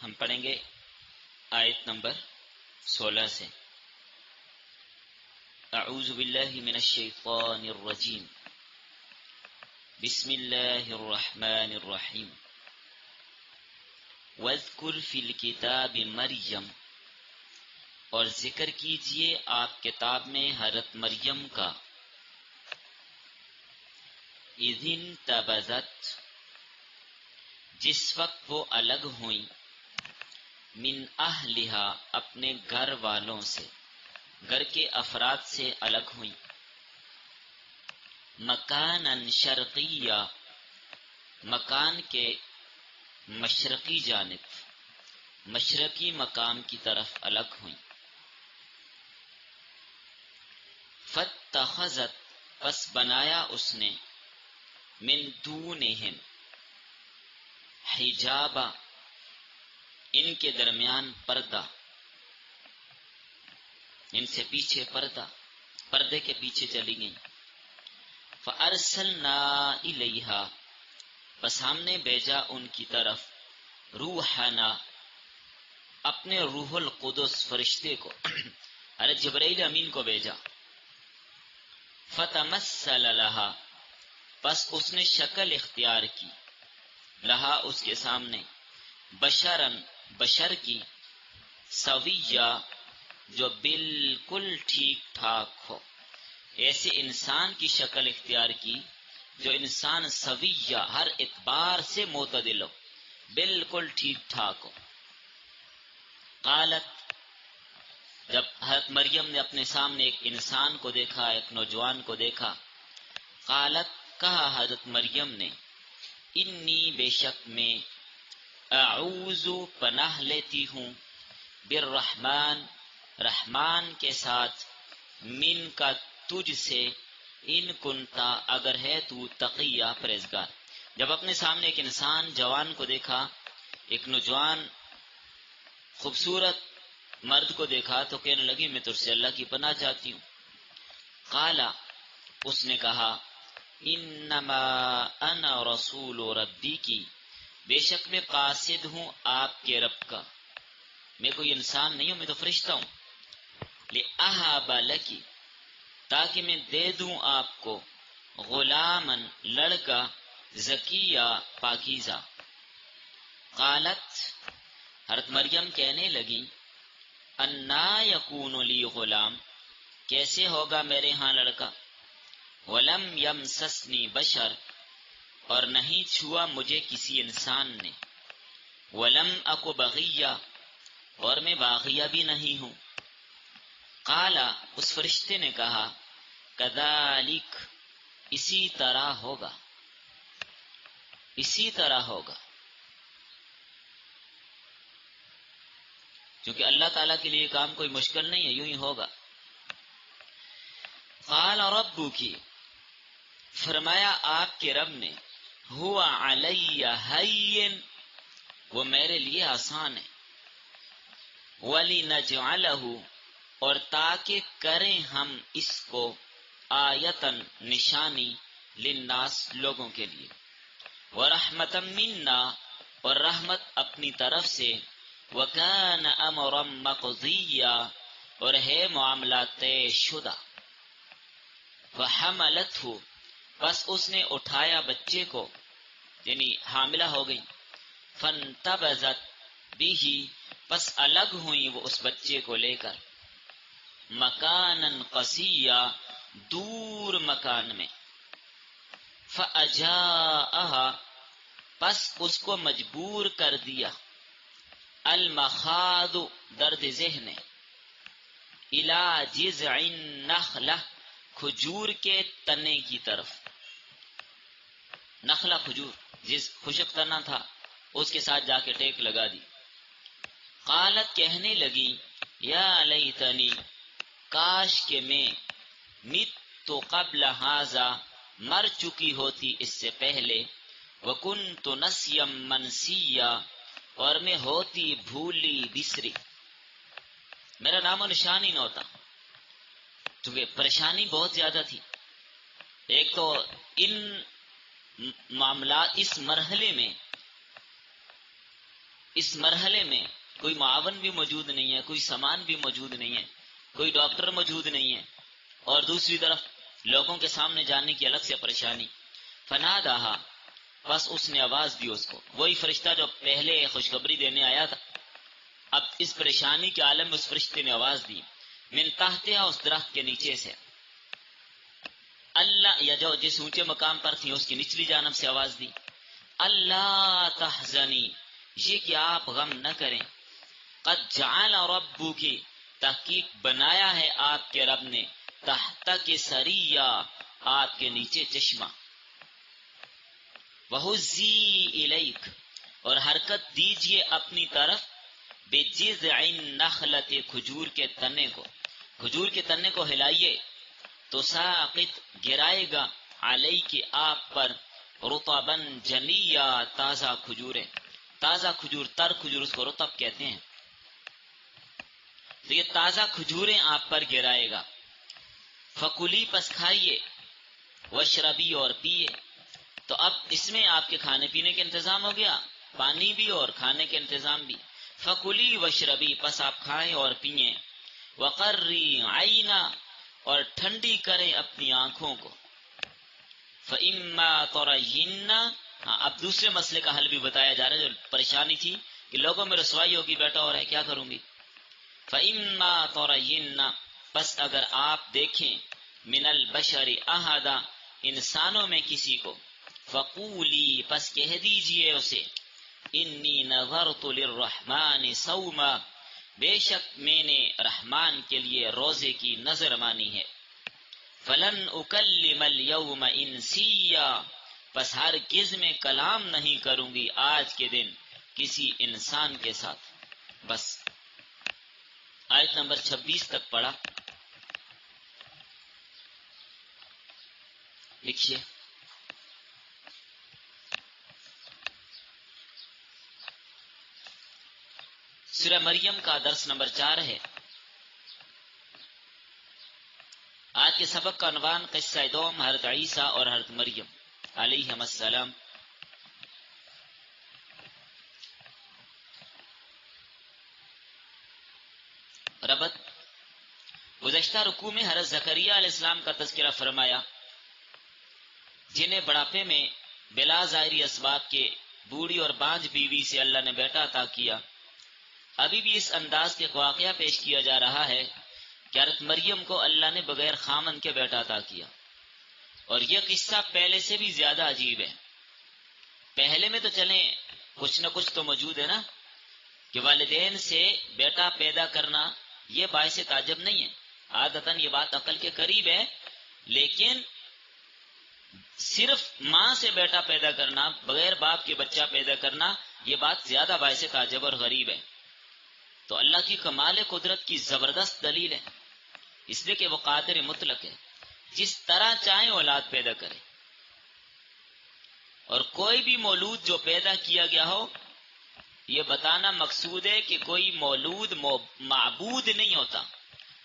ہم پڑھیں گے آیت نمبر 16 سے۔ اعوذ باللہ من الشیطان الرجیم، بسم اللہ الرحمن الرحیم۔ واذکر فی الکتاب مریم، اور ذکر کیجئے آپ کتاب میں حضرت مریم کا۔ اذ انتبذت، جس وقت وہ الگ ہوئیں، من اہلہا، اپنے گھر والوں سے، گھر کے افراد سے الگ ہوئیں۔ مکاناً شرقیہ، مکان کے مشرقی جانب، مشرقی مقام کی طرف الگ ہوئیں۔ فاتخذت، پس بنایا اس نے، من دونہم، حجابا، ان کے درمیان پردہ، ان سے پیچھے پردہ، پردے کے پیچھے چلی گئیں۔ فارسلنا الیہا، بس ہم نے بھیجا ان کی طرف، روحنا، اپنے روح القدس فرشتے کو، حضرت جبرائیل امین کو بھیجا۔ فتمثل لہا، بس اس نے شکل اختیار کی، لہا اس کے سامنے، بشرن، بشر کی، سویہ، جو بالکل ٹھیک ٹھاک ہو، ایسے انسان کی شکل اختیار کی جو انسان سویہ، ہر اعتبار سے معتدل ہو، بالکل ٹھیک ٹھاک ہو۔ قالت، جب حضرت مریم نے اپنے سامنے ایک انسان کو دیکھا، ایک نوجوان کو دیکھا، قالت، کہا حضرت مریم نے، انی، بے شک میں، اعوذ، پناہ لیتی ہوں، بالرحمن، رحمان کے ساتھ، من کا، تجھ سے، ان کنتا، اگر ہے تو تقیہ، پرہیزگار۔ جب اپنے سامنے ایک انسان جوان کو دیکھا، ایک نوجوان خوبصورت مرد کو دیکھا، تو کہنے لگی میں تجھ سے اللہ کی پناہ چاہتی ہوں۔ قالا، اس نے کہا، انما انا رسول ربی کی، بے شک میں قاصد ہوں آپ کے رب کا، میں کوئی انسان نہیں ہوں، میں تو فرشتہ ہوں۔ لأہب لکی، تاکہ میں دے دوں آپ کو، غلامن، لڑکا، زکیہ، پاکیزہ۔ قالت، حضرت مریم کہنے لگی، انا یکون لی غلام، کیسے ہوگا میرے ہاں لڑکا، ولم یمسسنی بشر، اور نہیں چھوا مجھے کسی انسان نے، ولم اک بغیہ، اور میں باغیہ بھی نہیں ہوں۔ قالا، اس فرشتے نے کہا، کذالک، اسی طرح ہوگا، اسی طرح ہوگا، کیونکہ اللہ تعالیٰ کے لیے کام کوئی مشکل نہیں ہے، یوں ہی ہوگا۔ قال ربکی، فرمایا آپ کے رب نے، ہوا علی ہین، وہ میرے لیے آسان ہے، ولنجعلہ، اور تاکہ کریں ہم اس کو، آیتن، نشانی، للناس، لوگوں کے لیے، ورحمتا منا، اور رحمت اپنی طرف سے، وکان امرا مقضیا، اور ہے معاملہ طے شدہ۔ فحملتہ، بس اس نے اٹھایا بچے کو، یعنی حاملہ ہو گئی۔ فانتبذت بہ، بس الگ ہوئی وہ اس بچے کو لے کر، مکاناً قصیہ، دور مکان میں۔ فاجاءہا، بس اس کو مجبور کر دیا، المخاض، درد ذہن، الی جذع النخلہ، کھجور کے تنے کی طرف، نخلہ کھجور، جس خشک تنا تھا اس کے ساتھ جا کے ٹیک لگا دی۔ قالت، کہنے لگی، یا لیتنی، کاش کہ میں، مت قبل ھذا، مر چکی ہوتی اس سے پہلے، وکنت نسیا منسیا، اور میں ہوتی بھولی بسری، میرا نام و نشان ہی نہ ہوتا، کیونکہ پریشانی بہت زیادہ تھی۔ ایک تو ان معاملات، اس مرحلے میں اس مرحلے میں کوئی معاون بھی موجود نہیں ہے، کوئی سامان بھی موجود نہیں ہے، کوئی ڈاکٹر موجود نہیں ہے، اور دوسری طرف لوگوں کے سامنے جانے کی الگ سے پریشانی. فناداہا، بس اس نے آواز دی اس کو، وہی فرشتہ جو پہلے خوشخبری دینے آیا تھا. اب اس پریشانی کے عالم میں اس فرشتے نے آواز دی، من تحتہا، اس درخت کے نیچے سے. اللہ، یا جو جس اونچے مقام پر تھی اس کی نچلی جانب سے آواز دی، اللہ تحزنی، یہ کہ آپ غم نہ کریں، قد جعل ربک، تحقیق بنایا ہے آپ کے رب نے، تحتک سریا، آپ کے نیچے چشمہ، وہزی الیک، اور حرکت دیجئے اپنی طرف، بجذع النخلۃ، کھجور کے تنے کو، کھجور کے تنے کو ہلائیے، تو ساقط، گرائے گا، علیک، آپ پر، رطبا جنیا، تازہ کھجوریں. تازہ کھجور، تر کھجور اس کو رطب کہتے ہیں، تو یہ تازہ کھجوریں آپ پر گرائے گا. فکلی، پس کھائیے، وشربی، اور پیئے. تو اب اس میں آپ کے کھانے پینے کے انتظام ہو گیا، پانی بھی اور کھانے کے انتظام بھی. فکلی وشربی، پس آپ کھائیں اور پیئیں. وقری عینا، اور ٹھنڈی کریں اپنی آنکھوں کو. فإما ترین، اب دوسرے مسئلے کا حل بھی بتایا جا رہا ہے، جو پریشانی تھی کہ لوگوں میں رسوائی ہوگی، بیٹا ہو رہا ہے، کیا کروں گی. فإما ترین، بس اگر آپ دیکھیں، من البشر احدا، انسانوں میں کسی کو، فقولی، پس کہہ دیجئے اسے، انی نذرت للرحمن صوما، بے شک میں نے رحمان کے لیے روزے کی نظر مانی ہے. فلن اکلم اليوم انسیا، پس ہرگز میں کلام نہیں کروں گی آج کے دن کسی انسان کے ساتھ. بس آیت نمبر 26 تک پڑھا. لکھیے. سورہ مریم کا درس نمبر 4 ہے. آج کے سبق کا عنوان قصہ دوم، حضرت عیسیٰ اور حضرت مریم علیہم السلام. ربط، گزشتہ رکوع میں حضرت زکریا علیہ السلام کا تذکرہ فرمایا، جنہیں بڑھاپے میں بلا ظاہری اسباب کے بوڑھی اور بانجھ بیوی سے اللہ نے بیٹا عطا کیا. ابھی بھی اس انداز کے واقعہ پیش کیا جا رہا ہے کہ حضرت مریم کو اللہ نے بغیر خامن کے بیٹا عطا کیا. اور یہ قصہ پہلے سے بھی زیادہ عجیب ہے. پہلے میں تو چلیں کچھ نہ کچھ تو موجود ہے نا، کہ والدین سے بیٹا پیدا کرنا یہ باعث تعجب نہیں ہے، عادتاً یہ بات عقل کے قریب ہے. لیکن صرف ماں سے بیٹا پیدا کرنا، بغیر باپ کے بچہ پیدا کرنا، یہ بات زیادہ باعث تعجب اور غریب ہے. تو اللہ کی کمال قدرت کی زبردست دلیل ہے، اس لیے کہ وہ قادر مطلق ہے، جس طرح چاہے اولاد پیدا کرے. اور کوئی بھی مولود جو پیدا کیا گیا ہو، یہ بتانا مقصود ہے کہ کوئی مولود معبود نہیں ہوتا.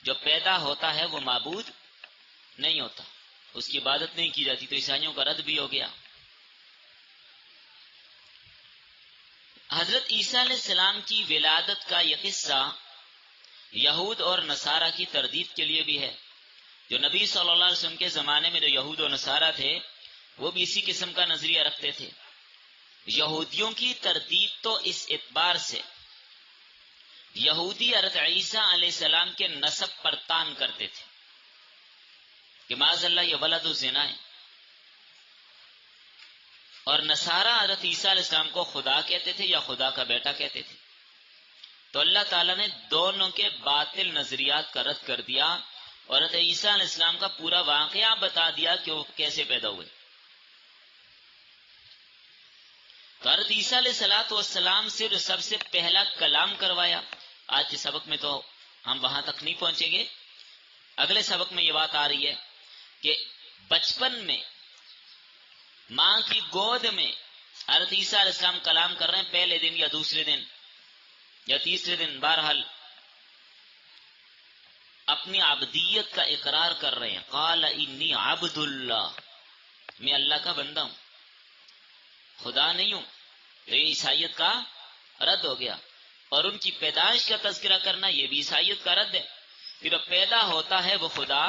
جو پیدا ہوتا ہے وہ معبود نہیں ہوتا، اس کی عبادت نہیں کی جاتی. تو عیسائیوں کا رد بھی ہو گیا. حضرت عیسیٰ علیہ السلام کی ولادت کا یہ قصہ یہود اور نصارہ کی تردید کے لیے بھی ہے. جو نبی صلی اللہ علیہ وسلم کے زمانے میں جو یہود و نصارہ تھے، وہ بھی اسی قسم کا نظریہ رکھتے تھے. یہودیوں کی تردید تو اس اعتبار سے، یہودی حضرت عیسیٰ علیہ السلام کے نسب پر تان کرتے تھے کہ معاذ اللہ یہ ولد الزنا ہے، اور نصارہ حضرت عیسیٰ علیہ السلام کو خدا کہتے تھے یا خدا کا بیٹا کہتے تھے. تو اللہ تعالیٰ نے دونوں کے باطل نظریات کا رد کر دیا اور حضرت عیسیٰ علیہ السلام کا پورا واقعہ بتا دیا کہ وہ کیسے پیدا ہوئے. تو حضرت عیسیٰ علیہ السلام سے جو سب سے پہلا کلام کروایا، آج کے سبق میں تو ہم وہاں تک نہیں پہنچیں گے. اگلے سبق میں یہ بات آ رہی ہے کہ بچپن میں ماں کی گود میں حضرت عیسیٰ علیہ السلام کلام کر رہے ہیں، پہلے دن یا دوسرے دن یا تیسرے دن، بہرحال اپنی عبدیت کا اقرار کر رہے ہیں. قال انی عبد اللہ، میں اللہ کا بندہ ہوں، خدا نہیں ہوں. تو یہ عیسائیت کا رد ہو گیا، اور ان کی پیدائش کا تذکرہ کرنا یہ بھی عیسائیت کا رد ہے، کہ جو پیدا ہوتا ہے وہ خدا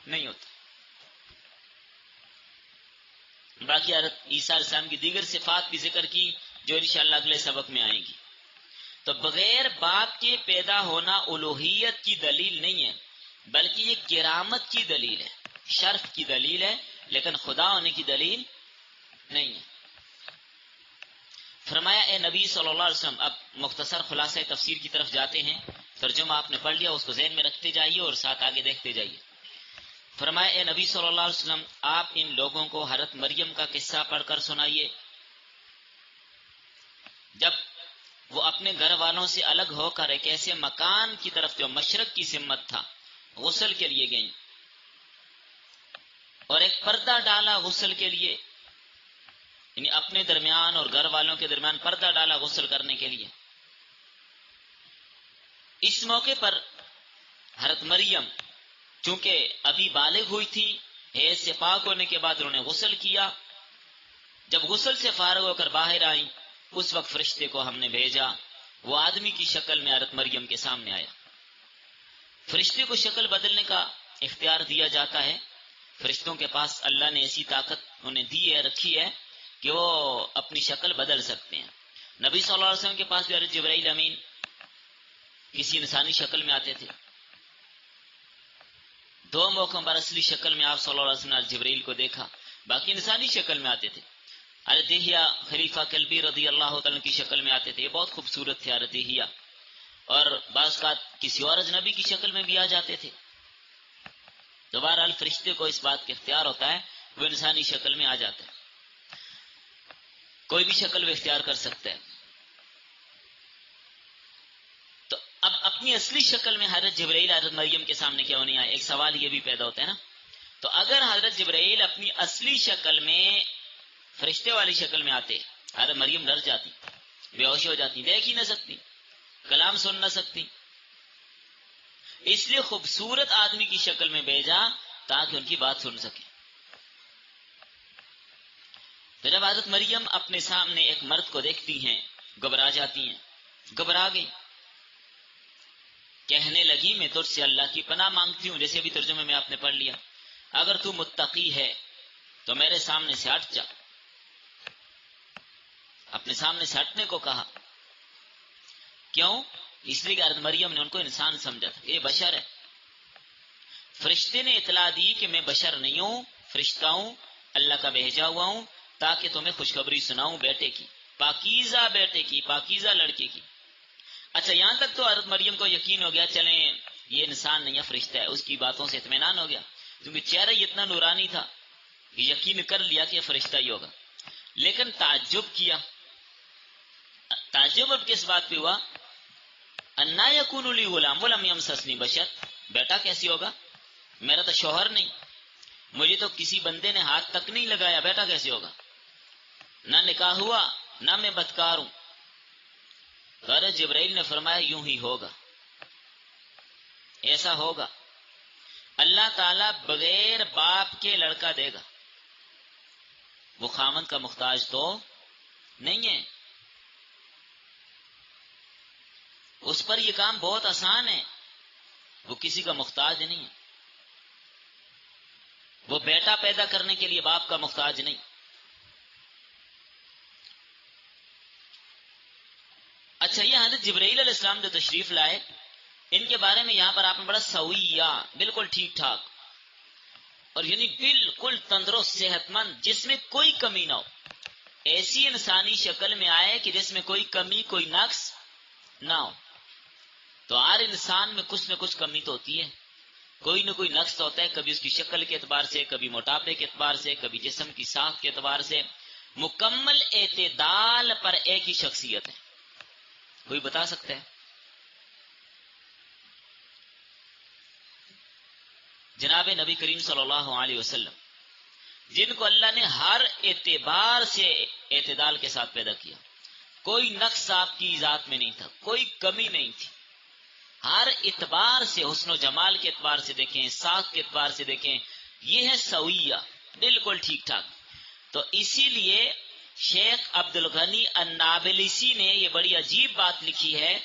نہیں ہوتا۔ باقی حضرت عیسیٰ علیہ السلام کی دیگر صفات بھی ذکر کی جو انشاءاللہ اگلے سبق میں آئیں گی۔ تو بغیر باپ کے پیدا ہونا الوہیت کی دلیل نہیں ہے، بلکہ یہ کرامت کی دلیل ہے، شرف کی دلیل ہے، لیکن خدا ہونے کی دلیل نہیں ہے۔ فرمایا اے نبی صلی اللہ علیہ وسلم، اب مختصر خلاصہ تفسیر کی طرف جاتے ہیں، ترجمہ آپ نے پڑھ لیا، اس کو ذہن میں رکھتے جائیے اور ساتھ آگے دیکھتے جائیے۔ فرمایا اے نبی صلی اللہ علیہ وسلم، آپ ان لوگوں کو حضرت مریم کا قصہ پڑھ کر سنائیے، جب وہ اپنے گھر والوں سے الگ ہو کر ایک ایسے مکان کی طرف جو مشرق کی سمت تھا غسل کے لیے گئیں، اور ایک پردہ ڈالا غسل کے لیے، یعنی اپنے درمیان اور گھر والوں کے درمیان پردہ ڈالا غسل کرنے کے لیے۔ اس موقع پر حضرت مریم چونکہ ابھی بالغ ہوئی تھی، حیض سے پاک ہونے کے بعد انہوں نے غسل کیا، جب غسل سے فارغ ہو کر باہر آئیں اس وقت فرشتے کو ہم نے بھیجا، وہ آدمی کی شکل میں حضرت مریم کے سامنے آیا۔ فرشتے کو شکل بدلنے کا اختیار دیا جاتا ہے، فرشتوں کے پاس اللہ نے ایسی طاقت انہیں دی ہے، رکھی ہے کہ وہ اپنی شکل بدل سکتے ہیں۔ نبی صلی اللہ علیہ وسلم کے پاس بھی حضرت جبرائیل امین کسی انسانی شکل میں آتے تھے، دو موقعوں پر اصلی شکل میں آپ صلی اللہ علیہ وسلم نے جبرائیل کو دیکھا، باقی انسانی شکل میں آتے تھے۔ حضرت دہیہ خلیفہ کلبی رضی اللہ تعالیٰ کی شکل میں آتے تھے، یہ بہت خوبصورت تھے حضرت دہیہ، اور بعض کا کسی اور اجنبی کی شکل میں بھی آ جاتے تھے۔ تو بہرحال فرشتے کو اس بات کا اختیار ہوتا ہے، وہ انسانی شکل میں آ جاتا ہے، کوئی بھی شکل وہ اختیار کر سکتا ہے۔ تو اب اپنی اصلی شکل میں حضرت جبرائیل حضرت مریم کے سامنے کیوں نہیں آئے؟ ایک سوال یہ بھی پیدا ہوتا ہے نا۔ تو اگر حضرت جبرائیل اپنی اصلی شکل میں فرشتے والی شکل میں آتے، حضرت مریم ڈر جاتی، بے ہوش ہو جاتی، دیکھ ہی نہ سکتی، کلام سن نہ سکتی، اس لیے خوبصورت آدمی کی شکل میں بھیجا تاکہ ان کی بات سن سکے۔ تو جب حضرت مریم اپنے سامنے ایک مرد کو دیکھتی ہیں گھبرا جاتی ہیں، گھبرا گئی، کہنے لگی میں تجھ سے اللہ کی پناہ مانگتی ہوں، جیسے بھی ترجمے میں آپ نے پڑھ لیا، اگر تو متقی ہے تو میرے سامنے سے ہٹ جا۔ اپنے سامنے سے ہٹنے کو کہا، کیوں؟ اس لیے کہ حضرت مریم نے ان کو انسان سمجھا تھا، یہ بشر ہے۔ فرشتے نے اطلاع دی کہ میں بشر نہیں ہوں، فرشتہ ہوں، اللہ کا بھیجا ہوا ہوں، تاکہ تمہیں خوشخبری سناؤں بیٹے کی، پاکیزہ بیٹے کی، پاکیزہ لڑکے کی۔ اچھا، یہاں تک تو حضرت مریم کو یقین ہو گیا، چلیں یہ انسان نہیں ہے فرشتہ ہے، اس کی باتوں سے اطمینان ہو گیا، کیونکہ چہرہ اتنا نورانی تھا کہ یقین کر لیا کہ یہ فرشتہ ہی ہوگا۔ لیکن تعجب کیا، تعجب اب کس بات پہ ہوا؟ انا یکون لی غلام ولم یمسسنی بشر، بیٹا کیسی ہوگا، میرا تو شوہر نہیں، مجھے تو کسی بندے نے ہاتھ تک نہیں لگایا، بیٹا کیسے ہوگا، نہ نکاح ہوا، نہ میں بدکار ہوں۔ حضرت جبرائیل نے فرمایا یوں ہی ہوگا، ایسا ہوگا، اللہ تعالیٰ بغیر باپ کے لڑکا دے گا، وہ خامند کا محتاج تو نہیں ہے، اس پر یہ کام بہت آسان ہے، وہ کسی کا محتاج نہیں ہے، وہ بیٹا پیدا کرنے کے لیے باپ کا محتاج نہیں۔ اچھا، یہ حضرت جبرائیل علیہ السلام جو تشریف لائے، ان کے بارے میں یہاں پر آپ نے بڑا سویہ، بالکل ٹھیک ٹھاک، اور یعنی بالکل تندرست صحت مند، جس میں کوئی کمی نہ ہو، ایسی انسانی شکل میں آئے کہ جس میں کوئی کمی کوئی نقص نہ ہو۔ تو ہر انسان میں کچھ نہ کچھ کمی تو ہوتی ہے، کوئی نہ کوئی نقص ہوتا ہے، کبھی اس کی شکل کے اعتبار سے، کبھی موٹاپے کے اعتبار سے، کبھی جسم کی ساخت کے اعتبار سے۔ مکمل اعتدال پر ایک ہی شخصیت ہے، کوئی بتا سکتا ہے؟ جناب نبی کریم صلی اللہ علیہ وسلم، جن کو اللہ نے ہر اعتبار سے اعتدال کے ساتھ پیدا کیا، کوئی نقص آپ کی ذات میں نہیں تھا، کوئی کمی نہیں تھی، ہر اعتبار سے، حسن و جمال کے اعتبار سے دیکھیں، ساخت کے اعتبار سے دیکھیں، یہ ہے سویہ، بالکل ٹھیک ٹھاک۔ تو اسی لیے شیخ عبد الغنی النابلسی نے یہ بڑی عجیب بات لکھی ہے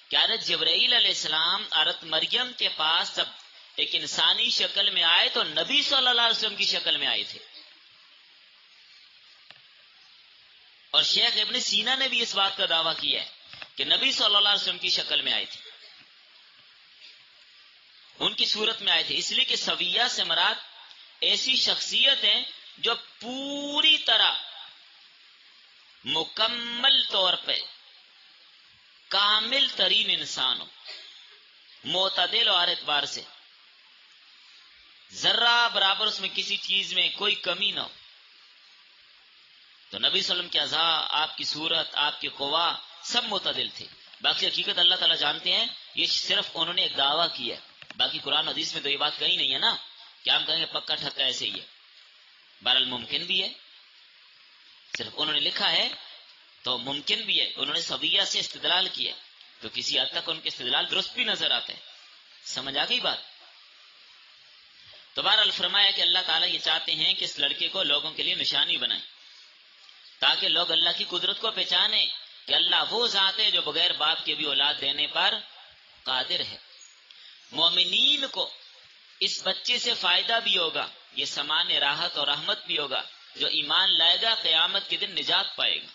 کہ حضرت جبرائیل علیہ السلام حضرت مریم کے پاس جب ایک انسانی شکل میں آئے تو نبی صلی اللہ علیہ وسلم کی شکل میں آئے تھے. اور شیخ ابن سینا نے بھی اس بات کا دعویٰ کیا ہے کہ نبی صلی اللہ علیہ وسلم کی شکل میں آئے تھے، ان کی صورت میں آئے تھے. اس لیے کہ سویہ سے مراد ایسی شخصیت ہے جو پوری طرح مکمل طور پہ کامل ترین انسان ہو، معتدل اور ہر اعتبار سے ذرہ برابر اس میں کسی چیز میں کوئی کمی نہ ہو. تو نبی صلی اللہ علیہ وسلم کے اعضاء، آپ کی صورت، آپ کی قوا سب معتدل تھے. باقی حقیقت اللہ تعالیٰ جانتے ہیں، یہ صرف انہوں نے ایک دعویٰ کیا ہے. باقی قرآن حدیث میں تو یہ بات کہی نہیں ہے نا کہ ہم کہیں گے پکا ٹھکا ایسے ہی ہے. بہرحال ممکن بھی ہے، صرف انہوں نے لکھا ہے تو ممکن بھی ہے. انہوں نے سویہ سے استدلال کیا تو کسی حد تک ان کے استدلال درست بھی نظر آتے ہیں. سمجھ آ گئی بات؟ تو بہرحال فرمایا کہ اللہ تعالیٰ یہ چاہتے ہیں کہ اس لڑکے کو لوگوں کے لیے نشانی بنائیں تاکہ لوگ اللہ کی قدرت کو پہچانیں کہ اللہ وہ ذات ہے جو بغیر باپ کے بھی اولاد دینے پر قادر ہے. مومنین کو اس بچے سے فائدہ بھی ہوگا، یہ سامان راحت اور رحمت بھی ہوگا. جو ایمان لائے گا قیامت کے دن نجات پائے گا.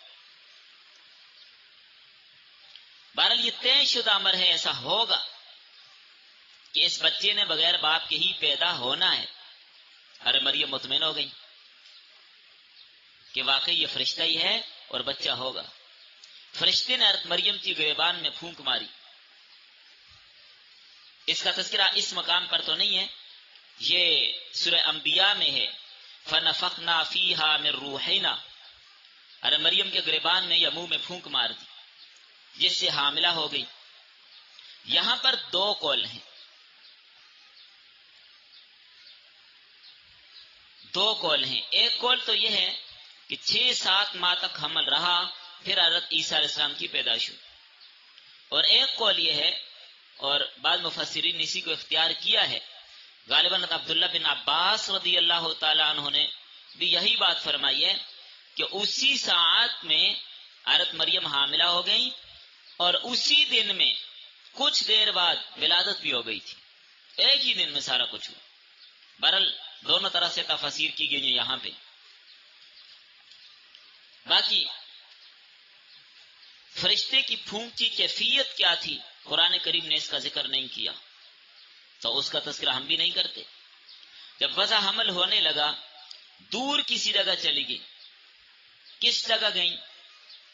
بہرحال یہ طے شدہ امر ہے، ایسا ہوگا کہ اس بچے نے بغیر باپ کے ہی پیدا ہونا ہے. ارے مریم مطمئن ہو گئی کہ واقعی یہ فرشتہ ہی ہے اور بچہ ہوگا. فرشتے نے حضرت مریم کی گریبان میں پھونک ماری. اس کا تذکرہ اس مقام پر تو نہیں ہے، یہ سورہ انبیاء میں ہے. فَنَفَخْنَا فِيهَا مِن رُوحِنَا. حضرت مریم کے گریبان میں یا منہ میں پھونک مار دی جس سے حاملہ ہو گئی. یہاں پر دو قول ہیں، دو قول ہیں. ایک قول تو یہ ہے کہ 6-7 ماہ تک حمل رہا پھر حضرت عیسیٰ علیہ السلام کی پیدائش ہوئی. اور ایک قول یہ ہے، اور بعض مفسرین نے اسی کو اختیار کیا ہے، غالباً عبداللہ بن عباس رضی اللہ تعالی عنہ نے بھی یہی بات فرمائی ہے کہ اسی ساعت میں حضرت مریم حاملہ ہو گئی اور اسی دن میں کچھ دیر بعد ولادت بھی ہو گئی تھی. ایک ہی دن میں سارا کچھ ہوا. بہرحال دونوں طرح سے تفاسیر کی گئی ہیں یہاں پہ. باقی فرشتے کی پھونک کی کیفیت کیا تھی قرآن کریم نے اس کا ذکر نہیں کیا، تو اس کا تذکرہ ہم بھی نہیں کرتے. جب وضع حمل ہونے لگا دور کسی جگہ چلی گئی. کس جگہ گئی؟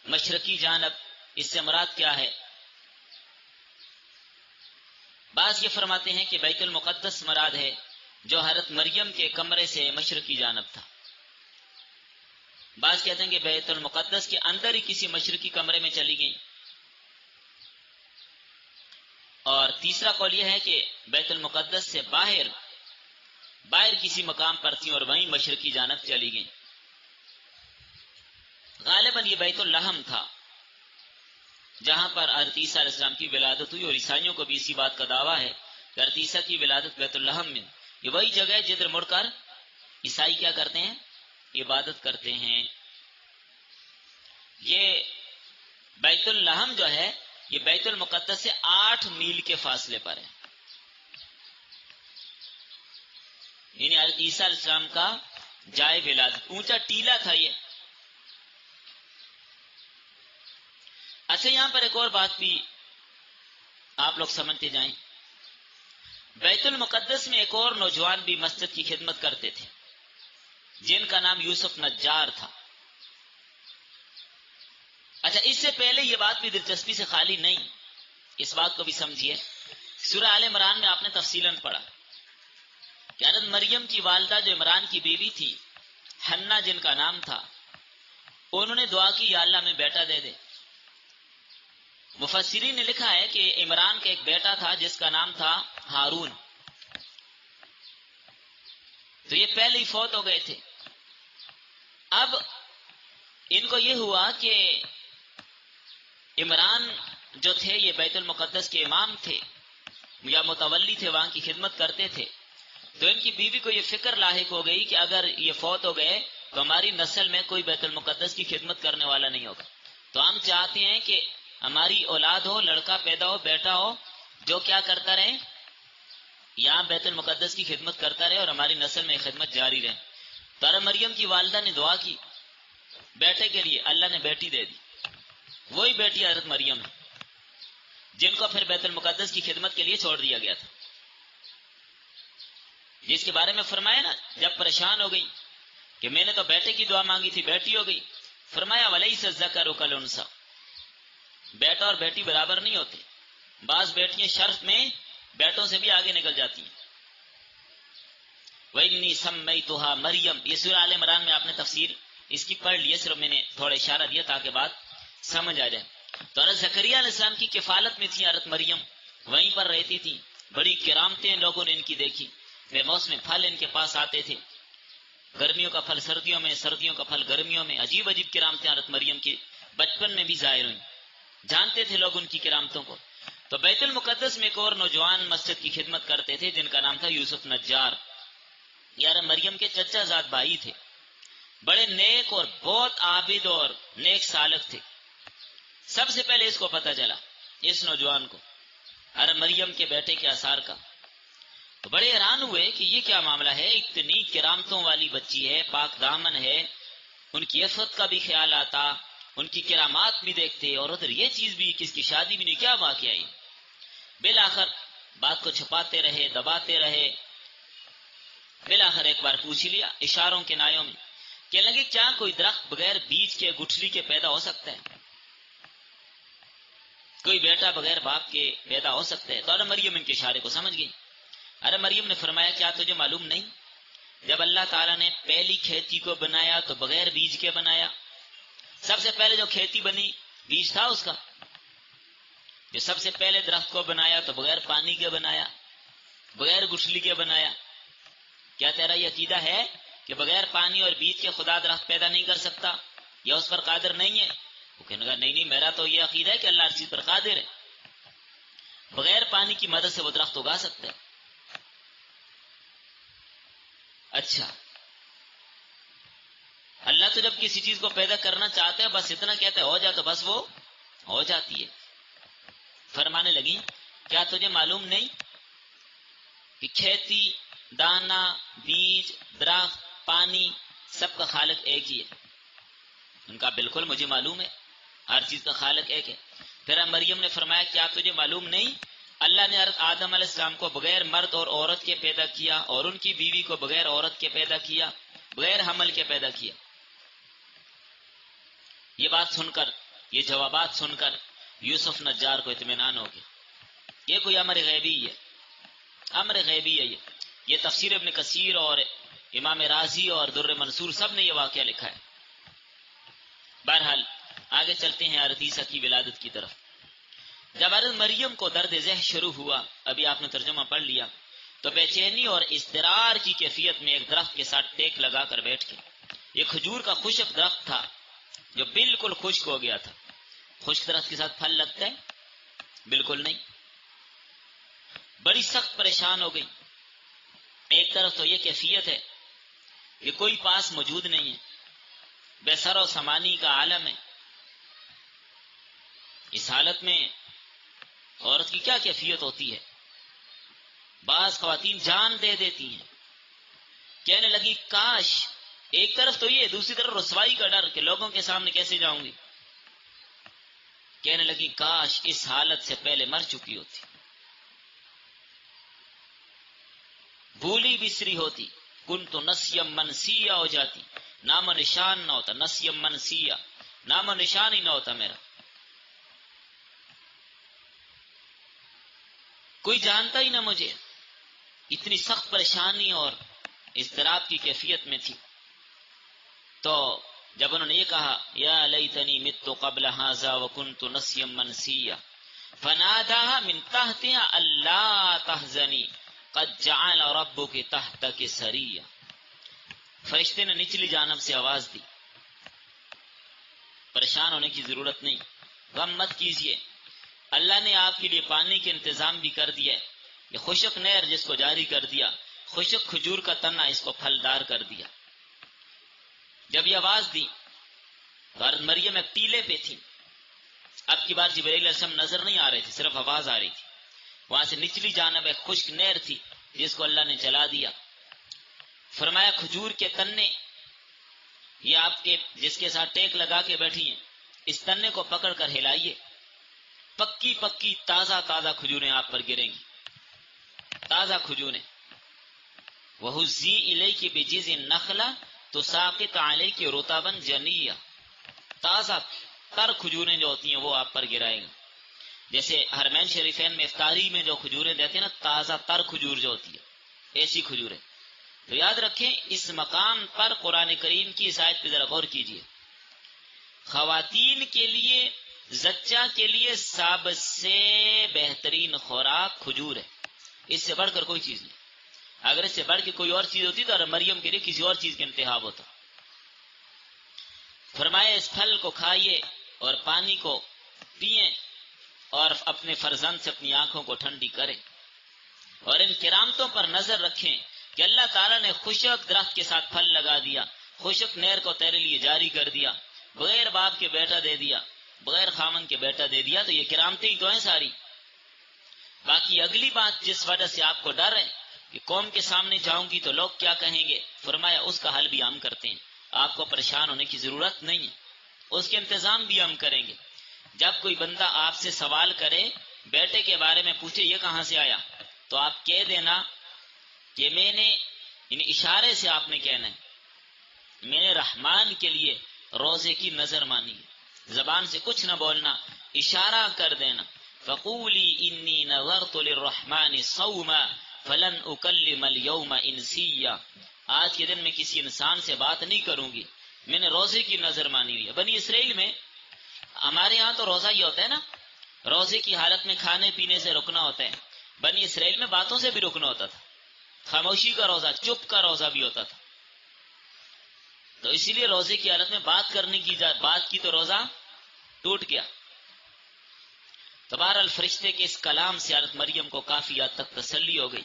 مشرقی جانب. اس سے مراد کیا ہے؟ بعض یہ فرماتے ہیں کہ بیت المقدس مراد ہے جو حضرت مریم کے کمرے سے مشرقی جانب تھا. بعض کہتے ہیں کہ بیت المقدس کے اندر ہی کسی مشرقی کمرے میں چلی گئی. اور تیسرا قول یہ ہے کہ بیت المقدس سے باہر کسی مقام پر تھی اور وہیں مشرقی جانب چلی گئی. غالباً یہ بیت اللحم تھا جہاں پر حضرت عیسیٰ علیہ السلام کی ولادت ہوئی. اور عیسائیوں کو بھی اسی بات کا دعویٰ ہے کہ حضرت عیسیٰ کی ولادت بیت اللحم میں. یہ وہی جگہ ہے جدھر مڑ کر عیسائی کیا کرتے ہیں؟ عبادت کرتے ہیں. یہ بیت اللحم جو ہے یہ بیت المقدس سے 8 میل کے فاصلے پر ہے. یعنی حضرت عیسیٰ علیہ السلام کا جائے ولادت. اونچا ٹیلا تھا یہ. اچھا یہاں پر ایک اور بات بھی آپ لوگ سمجھتے جائیں. بیت المقدس میں ایک اور نوجوان بھی مسجد کی خدمت کرتے تھے جن کا نام یوسف نجار تھا. اچھا اس سے پہلے یہ بات بھی دلچسپی سے خالی نہیں، اس بات کو بھی سمجھیے. سورہ آل عمران میں آپ نے تفصیلاً پڑھا کہ حضرت مریم کی والدہ جو عمران کی بیوی تھی، حنا جن کا نام تھا، انہوں نے دعا کی یا اللہ میں بیٹا دے دے. مفسرین نے لکھا ہے کہ عمران کا ایک بیٹا تھا جس کا نام تھا ہارون. تو یہ پہلے ہی فوت ہو گئے تھے. اب ان کو یہ ہوا کہ عمران جو تھے یہ بیت المقدس کے امام تھے یا متولی تھے، وہاں کی خدمت کرتے تھے. تو ان کی بیوی کو یہ فکر لاحق ہو گئی کہ اگر یہ فوت ہو گئے تو ہماری نسل میں کوئی بیت المقدس کی خدمت کرنے والا نہیں ہوگا. تو ہم چاہتے ہیں کہ ہماری اولاد ہو، لڑکا پیدا ہو، بیٹا ہو، جو کیا کرتا رہے، یہاں بیت المقدس کی خدمت کرتا رہے اور ہماری نسل میں خدمت جاری رہے. تو حضرت مریم کی والدہ نے دعا کی بیٹے کے لیے، اللہ نے بیٹی دے دی. وہی بیٹی حضرت مریم ہے جن کو پھر بیت المقدس کی خدمت کے لیے چھوڑ دیا گیا تھا، جس کے بارے میں فرمایا نا، جب پریشان ہو گئی کہ میں نے تو بیٹے کی دعا مانگی تھی، بیٹی ہو گئی. فرمایا وَلَيْسَ الذَّكَرُ كَالْأُنثىٰ، بیٹا اور بیٹی برابر نہیں ہوتے. بعض بیٹیاں شرف میں بیٹوں سے بھی آگے نکل جاتی ہیں. وَإِنِّي سَمَّيْتُهَا مریم، یہ سورہ آل عمران میں آپ نے تفسیر اس کی پڑھ لی ہے، صرف میں نے تھوڑا اشارہ دیا تاکہ بات سمجھ آ جائے. تو حضرت زکریا علیہ السلام کی کفالت میں تھی حضرت مریم، وہیں پر رہتی تھی. بڑی کرامتیں لوگوں نے ان کی دیکھی. بے موسم پھل ان کے پاس آتے تھے، گرمیوں کا پھل سردیوں میں، سردیوں کا پھل گرمیوں میں. عجیب عجیب کرامتیں حضرت مریم کی بچپن میں بھی ظاہر ہوئیں، جانتے تھے لوگ ان کی کرامتوں کو. تو بیت المقدس میں ایک اور نوجوان مسجد کی خدمت کرتے تھے جن کا نام تھا یوسف نجار. یار مریم کے چچا زاد بھائی تھے، بڑے نیک اور بہت عابد اور نیک سالک تھے. سب سے پہلے اس کو پتہ چلا، اس نوجوان کو، حضرت مریم کے بیٹے کے آثار کا. تو بڑے حیران ہوئے کہ یہ کیا معاملہ ہے، اتنی کرامتوں والی بچی ہے، پاک دامن ہے، ان کی عفت کا بھی خیال آتا، ان کی کرامات بھی دیکھتے، اور ادھر یہ چیز بھی، کس کی شادی بھی نہیں، کیا واقعہ ہے. بالآخر بات کو چھپاتے رہے، دباتے رہے. بالآخر ایک بار پوچھ لیا اشاروں کے نایوں میں کہ لگے کیا کوئی درخت بغیر بیج کے، گٹھلی کے پیدا ہو سکتا ہے؟ کوئی بیٹا بغیر باپ کے پیدا ہو سکتا ہے؟ تو حضرت مریم ان کے اشارے کو سمجھ گئی. حضرت مریم نے فرمایا کیا تجھے معلوم نہیں، جب اللہ تعالیٰ نے پہلی کھیتی کو بنایا تو بغیر بیج کے بنایا. سب سے پہلے جو کھیتی بنی بیج تھا اس کا. جو سب سے پہلے درخت کو بنایا تو بغیر پانی کے بنایا، بغیر گٹھلی کے بنایا. کیا تیرا یہ عقیدہ ہے کہ بغیر پانی اور بیج کے خدا درخت پیدا نہیں کر سکتا یا اس پر قادر نہیں ہے؟ وہ کہنے لگا نہیں، میرا تو یہ عقیدہ ہے کہ اللہ ہر چیز پر قادر ہے، بغیر پانی کی مدد سے وہ درخت اگا سکتا ہے. اچھا، اللہ تو جب کسی چیز کو پیدا کرنا چاہتا ہے بس اتنا کہتا ہے ہو جا، تو بس وہ ہو جاتی ہے. فرمانے لگی کیا تجھے معلوم نہیں کہ کھیتی، دانا، بیج، درخت، پانی، سب کا خالق ایک ہی ہے؟ ان کا بالکل مجھے معلوم ہے، ہر چیز کا خالق ایک ہے. پھر مریم نے فرمایا کیا تجھے معلوم نہیں اللہ نے حضرت آدم علیہ السلام کو بغیر مرد اور عورت کے پیدا کیا، اور ان کی بیوی کو بغیر عورت کے پیدا کیا، بغیر حمل کے پیدا کیا. یہ بات سن کر، یہ جوابات سن کر یوسف نجار کو اطمینان ہو گیا. یہ کوئی امر غیبی ہے، امر غیبی ہے. یہ تفسیر ابن کثیر اور امام رازی اور در منصور سب نے یہ واقعہ لکھا ہے. بہرحال آگے چلتے ہیں حضرت عیسیٰ کی ولادت کی طرف. جب حضرت مریم کو درد ذہ شروع ہوا، ابھی آپ نے ترجمہ پڑھ لیا، تو بے چینی اور اضطرار کی کیفیت میں ایک درخت کے ساتھ ٹیک لگا کر بیٹھ کے. یہ کھجور کا خشک درخت تھا جو بالکل خشک ہو گیا تھا. خشک درخت کے ساتھ پھل لگتا ہے؟ بالکل نہیں. بڑی سخت پریشان ہو گئی. ایک طرف تو یہ کیفیت ہے کہ کوئی پاس موجود نہیں ہے، بے سر و سامانی کا عالم ہے. اس حالت میں عورت کی کیا کیفیت ہوتی ہے؟ بعض خواتین جان دے دیتی ہیں. کہنے لگی کاش، ایک طرف تو یہ، دوسری طرف رسوائی کا ڈر کہ لوگوں کے سامنے کیسے جاؤں گی. کہنے لگی کاش اس حالت سے پہلے مر چکی ہوتی، بھولی بسری ہوتی، کنت نسیم منسیہ ہو جاتی، نام و نشان نہ ہوتا. نسیم منسیہ، نام و نشان ہی نہ ہوتا میرا. کوئی جانتا ہی نہ مجھے. اتنی سخت پریشانی اور اضطراب کی کیفیت میں تھی. تو جب انہوں نے یہ کہا یا لیتنی مت قبل ھذا وکنت نسیا منسیا فناداها من تحتها الا تحزنی قد جعل ربک تحتک سریا. فرشتے نے نچلی جانب سے آواز دی، پریشان ہونے کی ضرورت نہیں، غم مت کیجیے، اللہ نے آپ کے لیے پانی کے انتظام بھی کر دیا ہے. یہ خشک نہر جس کو جاری کر دیا، خشک کھجور کا تنا اس کو پھلدار کر دیا. جب یہ آواز دی تو حضرت مریم ایک ٹیلے پہ تھی. اب کی بار جبرائیل علیہ السلام نظر نہیں آ رہے تھے، صرف آواز آ رہی تھی. وہاں سے نچلی جانب ایک خشک نہر تھی جس کو اللہ نے جلا دیا. فرمایا کھجور کے تنے یہ آپ کے جس کے ساتھ ٹیک لگا کے بیٹھی ہیں، اس تنے کو پکڑ کر ہلائیے، پکی پکی تازہ تازہ کھجوریں آپ پر گریں گی، تازہ کھجوریں. وَهُزِّي إِلَيْكِ بِجِذِعِ النَّخْلَةِ تُسَاقِطُ عَلَيْكِ رُطَبًا جَنِيًّا. تازہ تر کھجوریں جو ہوتی ہیں وہ آپ پر گرائے گا. جیسے حرمین شریفین میں افطاری میں جو کھجوریں دیتے ہیں نا، تازہ تر کھجور جو ہوتی ہے، ایسی کھجوریں. تو یاد رکھیں اس مقام پر قرآن کریم کی اس آیت پہ ذرا غور کیجیے. خواتین کے لیے، زچہ کے لیے سب سے بہترین خوراک کھجور ہے، اس سے بڑھ کر کوئی چیز نہیں. اگر اس سے بڑھ کے کوئی اور چیز ہوتی تو مریم کے لیے کسی اور چیز کا انتخاب ہوتا. فرمایا اس پھل کو کھائیے اور پانی کو پئیں اور اپنے فرزند سے اپنی آنکھوں کو ٹھنڈی کریں. اور ان کرامتوں پر نظر رکھیں کہ اللہ تعالیٰ نے خشک درخت کے ساتھ پھل لگا دیا، خشک نہر کو تیرے لیے جاری کر دیا، بغیر باپ کے بیٹا دے دیا، بغیر خامن کے بیٹا دے دیا. تو یہ کرامتیں ہی تو ہیں ساری. باقی اگلی بات جس وجہ سے آپ کو ڈر ہے کہ قوم کے سامنے جاؤں گی تو لوگ کیا کہیں گے، فرمایا اس کا حل بھی ہم کرتے ہیں. آپ کو پریشان ہونے کی ضرورت نہیں ہے، اس کے انتظام بھی ہم کریں گے. جب کوئی بندہ آپ سے سوال کرے، بیٹے کے بارے میں پوچھے یہ کہاں سے آیا، تو آپ کہہ دینا کہ میں نے، یعنی اشارے سے آپ نے کہنا ہے میں نے رحمان کے لیے روزے کی نظر مانی. زبان سے کچھ نہ بولنا، اشارہ کر دینا. فقولی انی نذرت للرحمن صوما فلن اکلم اليوم انسیا. آج کے دن میں کسی انسان سے بات نہیں کروں گی، میں نے روزے کی نظر مانی ہوئی ہے. بنی اسرائیل میں، ہمارے ہاں تو روزہ یہ ہوتا ہے نا، روزے کی حالت میں کھانے پینے سے رکنا ہوتا ہے. بنی اسرائیل میں باتوں سے بھی رکنا ہوتا تھا، خاموشی کا روزہ، چپ کا روزہ بھی ہوتا تھا. تو اسی لیے روزے کی حالت میں بات کرنے کی بات کی تو روزہ ٹوٹ گیا. تو بہرحال فرشتے کے اس کلام سے حضرت مریم کو کافی حد تک تسلی ہو گئی.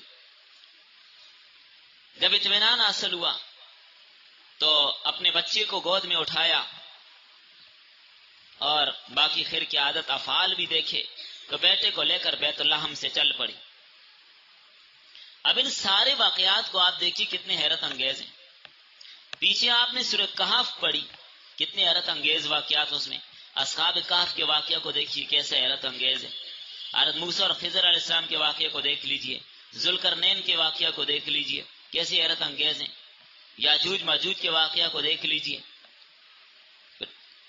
جب اطمینان حاصل ہوا تو اپنے بچے کو گود میں اٹھایا اور باقی خیر کی عادت افعال بھی دیکھے تو بیٹے کو لے کر بیت الحم سے چل پڑی. اب ان سارے واقعات کو آپ دیکھیے کتنے حیرت انگیز ہیں. پیچھے آپ نے سورہ کہف پڑھی، کتنے حیرت انگیز واقعات اس میں. اصحاب کہف کے واقعہ کو دیکھیے کیسے حیرت انگیز ہے. حضرت موسیٰ اور خضر علیہ السلام کے واقعے کو دیکھ لیجئے، ذوالقرنین کے واقعہ کو دیکھ لیجئے کیسے حیرت انگیز ہیں. یاجوج ماجوج کے واقعہ کو دیکھ لیجئے،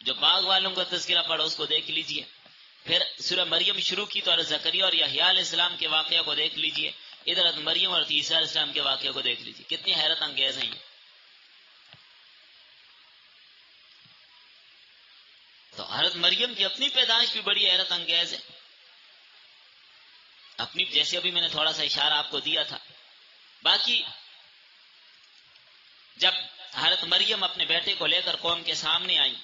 جو باغ والوں کا تذکرہ پڑھا اس کو دیکھ لیجئے. پھر سورہ مریم شروع کی تو حضرت زکریا اور یحییٰ علیہ السلام کے واقعہ کو دیکھ لیجئے. ادھر حضرت مریم اور عیسیٰ علیہ السلام کے واقعہ کو دیکھ لیجئے، کتنی حیرت انگیز ہیں یہ. تو حضرت مریم کی اپنی پیدائش بھی بڑی حیرت انگیز ہے. اپنی، جیسے ابھی میں نے تھوڑا سا اشارہ آپ کو دیا تھا. باقی جب حضرت مریم اپنے بیٹے کو لے کر قوم کے سامنے آئی،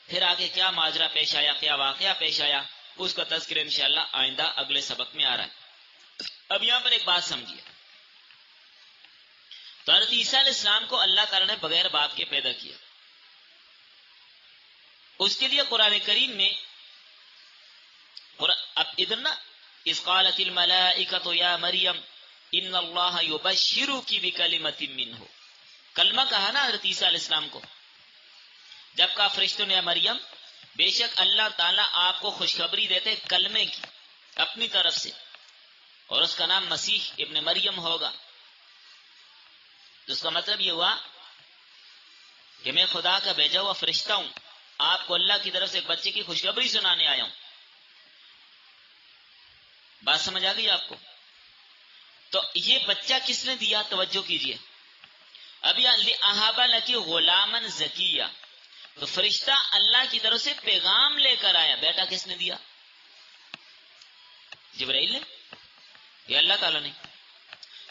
پھر آگے کیا ماجرا پیش آیا، کیا واقعہ پیش آیا، اس کا تذکرہ انشاءاللہ آئندہ اگلے سبق میں آ رہا ہے. اب یہاں پر ایک بات سمجھیے. تو حضرت عیسیٰ علیہ السلام کو اللہ تعالیٰ نے بغیر باپ کے پیدا کیا. اس کے لیے قرآن کریم میں اب ادھر نا، اذ قالت الملائکۃ یا مریم ان اللہ یبشرک بکلمۃ منہ، کلمہ کہا نا حضرت عیسیٰ علیہ السلام کو. جب کہا فرشتوں نے مریم بے شک اللہ تعالیٰ آپ کو خوشخبری دیتے کلمے کی اپنی طرف سے، اور اس کا نام مسیح ابن مریم ہوگا. تو اس کا مطلب یہ ہوا کہ میں خدا کا بھیجا ہوا فرشتہ ہوں، آپ کو اللہ کی طرف سے ایک بچے کی خوشخبری سنانے آیا ہوں. بات سمجھ آ گئی آپ کو؟ تو یہ بچہ کس نے دیا، توجہ کیجئے. ابھی احابا لکی غلامن زکیہ، تو فرشتہ اللہ کی طرف سے پیغام لے کر آیا. بیٹا کس نے دیا؟ جبرائیل نے، یہ اللہ تعالیٰ نے.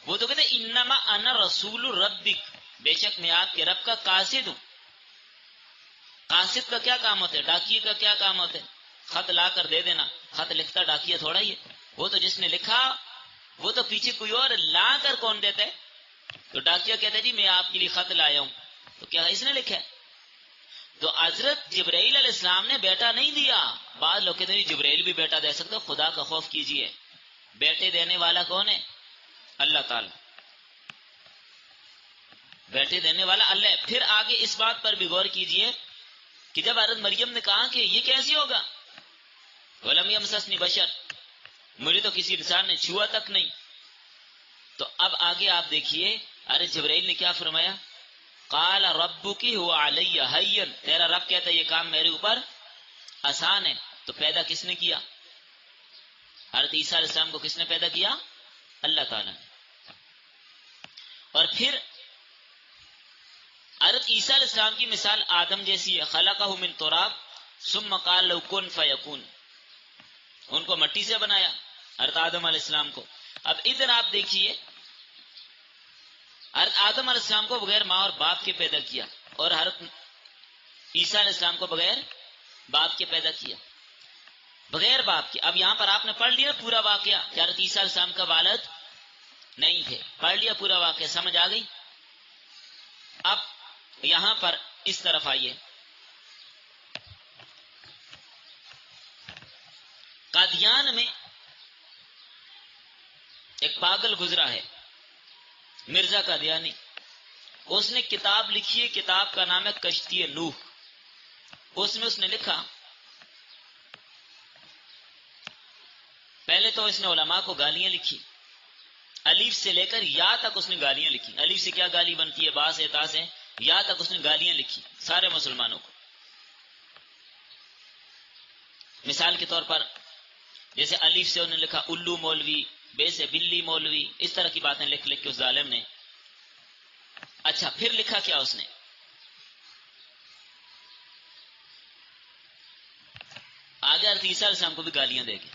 وہ تو کہتے انما انا رسول ربک، بے شک میں آپ کے رب کا قاصد ہوں. قاصد کا کیا کام ہوتا ہے؟ ڈاکیے کا کیا کام ہوتا ہے؟ خط لا کر دے دینا. خط لکھتا ڈاکیہ تھوڑا ہی ہے، وہ تو جس نے لکھا وہ تو پیچھے کوئی اور لا کر کون دیتا ہے. تو ڈاکیہ کہتا ہے جی میں آپ کے لیے خط لایا ہوں، تو کیا اس نے لکھا ہے؟ تو حضرت جبرائیل علیہ السلام نے بیٹا نہیں دیا. بعض لوگ کہتے ہیں جبرائیل بھی بیٹا دے سکتے. خدا کا خوف کیجئے, بیٹے دینے والا کون ہے؟ اللہ تعالی. بیٹے دینے والا اللہ ہے. پھر آگے اس بات پر بھی غور کیجئے کہ جب حضرت مریم نے کہا کہ یہ کیسے ہوگا, وَلَمْ يَمْسَسْنِي بَشَرٌ, مجھے تو کسی انسان نے چھوا تک نہیں. تو اب آگے آپ دیکھیے ارے جبرائیل نے کیا فرمایا, قال ربکی هو علی ہین, تیرا رب کہتا ہے یہ کام میرے اوپر آسان ہے. تو پیدا کس نے کیا؟ حضرت عیسیٰ علیہ السلام کو کس نے پیدا کیا؟ اللہ تعالیٰ نے. اور پھر حضرت عیسیٰ علیہ السلام کی مثال آدم جیسی ہے, خلقہ من تراب ثم قال له کن فیکون, ان کو مٹی سے بنایا حضرت آدم علیہ السلام کو. اب ادھر آپ دیکھیے حضرت آدم علیہ السلام کو بغیر ماں اور باپ کے پیدا کیا, اور حضرت عیسیٰ علیہ السلام کو بغیر باپ کے پیدا کیا, بغیر باپ کے. اب یہاں پر آپ نے پڑھ لیا پورا واقعہ کہ حضرت عیسیٰ علیہ السلام کا والد نہیں تھے, پڑھ لیا پورا واقعہ, سمجھ آ گئی. اب یہاں پر اس طرف آئیے, قادیان میں ایک پاگل گزرا ہے مرزا قادیانی, اس نے کتاب لکھی ہے, کتاب کا نام ہے کشتی نوح. اس میں اس نے لکھا, پہلے تو اس نے علماء کو گالیاں لکھی, الف سے لے کر یا تک اس نے گالیاں لکھی. الف سے کیا گالی بنتی ہے, با سے تا سے, یا تک اس نے گالیاں لکھی سارے مسلمانوں کو. مثال کے طور پر جیسے الف سے انہوں نے لکھا الو مولوی, بے سے بلی مولوی, اس طرح کی باتیں لکھ کے اس ظالم نے. اچھا پھر لکھا کیا اس نے, آگے حضرت عیسیٰ علیہ السلام کو بھی گالیاں دے گے.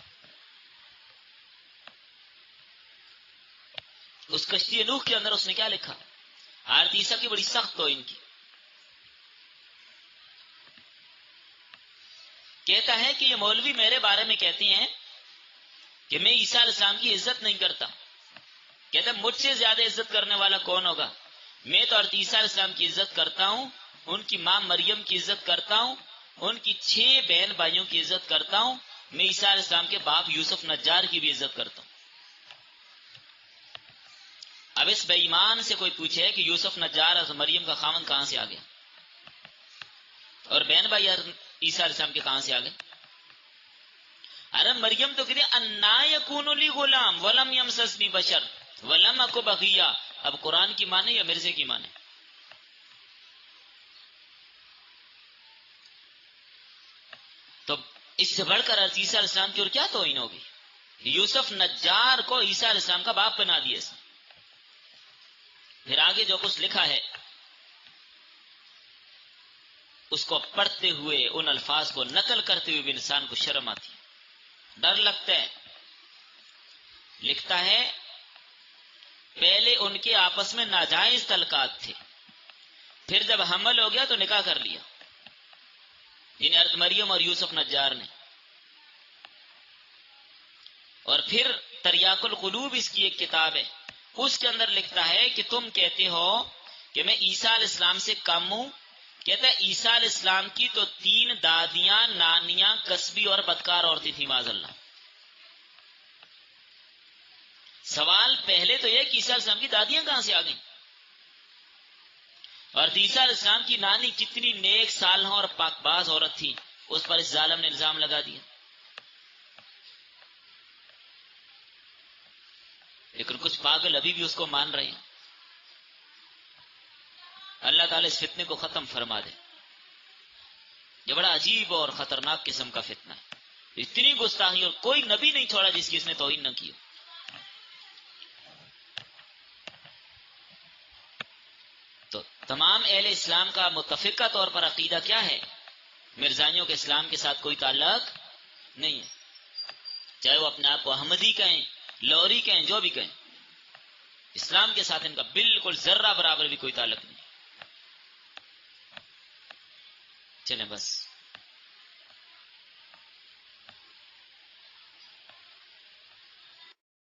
اس کشتی نوح کے اندر اس نے کیا لکھا, حضرت عیسیٰ کی بڑی سخت ہو ان کی. کہتا ہے کہ یہ مولوی میرے بارے میں کہتے ہیں کہ میں عیسیٰ علیہ السلام کی عزت نہیں کرتا. کہتا ہے مجھ سے زیادہ عزت کرنے والا کون ہوگا, میں تو حضرت عیسیٰ علیہ السلام کی عزت کرتا ہوں, ان کی ماں مریم کی عزت کرتا ہوں, ان کی 6 بہن بھائیوں کی عزت کرتا ہوں, میں عیسیٰ علیہ السلام کے باپ یوسف نجار کی بھی عزت کرتا ہوں. اب اس بے ایمان سے کوئی پوچھے کہ یوسف نجار اور مریم کا خاوند کہاں سے آ گیا, اور بہن بھائی عیسیٰ علیہ السلام کے کہاں سے آ گئے؟ ارے مریم تو کہتی انا یکون لی غلام ولم یمسسنی بشر ولم اک بغیا. اب قرآن کی مانے یا مرزے کی مانے؟ تو اس سے بڑھ کر عیسیٰ علیہ السلام کی اور کیا توہین ہوگی. یوسف نجار کو عیسیٰ علیہ السلام کا باپ بنا دیے. پھر آگے جو کچھ لکھا ہے اس کو پڑھتے ہوئے, ان الفاظ کو نقل کرتے ہوئے بھی انسان کو شرم آتی ہے, ڈر لگتا ہے. لکھتا ہے پہلے ان کے آپس میں ناجائز تعلقات تھے, پھر جب حمل ہو گیا تو نکاح کر لیا, یعنی حضرت مریم اور یوسف نجار نے. اور پھر تریاق القلوب اس کی ایک کتاب ہے, اس کے اندر لکھتا ہے کہ تم کہتے ہو کہ میں عیسیٰ علیہ السلام سے کم ہوں. کہتا ہے عیسیٰ علیہ السلام کی تو 3 دادیاں نانیاں کسبی اور بدکار عورتیں تھیں معاذ اللہ. سوال پہلے تو یہ کہ عیسیٰ علیہ السلام کی دادیاں کہاں سے آ گئیں, اور عیسیٰ علیہ السلام کی نانی کتنی نیک صالحہ اور پاک باز عورت تھی, اس پر اس ظالم نے الزام لگا دیا. لیکن کچھ پاگل ابھی بھی اس کو مان رہے ہیں. اللہ تعالیٰ اس فتنے کو ختم فرما دے. یہ بڑا عجیب اور خطرناک قسم کا فتنہ ہے. اتنی گستاخی, اور کوئی نبی نہیں چھوڑا جس کی اس نے توہین نہ کی. تو تمام اہل اسلام کا متفقہ طور پر عقیدہ کیا ہے, مرزائیوں کے اسلام کے ساتھ کوئی تعلق نہیں ہے, چاہے وہ اپنے آپ کو احمدی کہیں, لوری کہیں, جو بھی کہیں. اسلام کے ساتھ ان کا بالکل ذرہ برابر بھی کوئی تعلق نہیں. چلیں بس.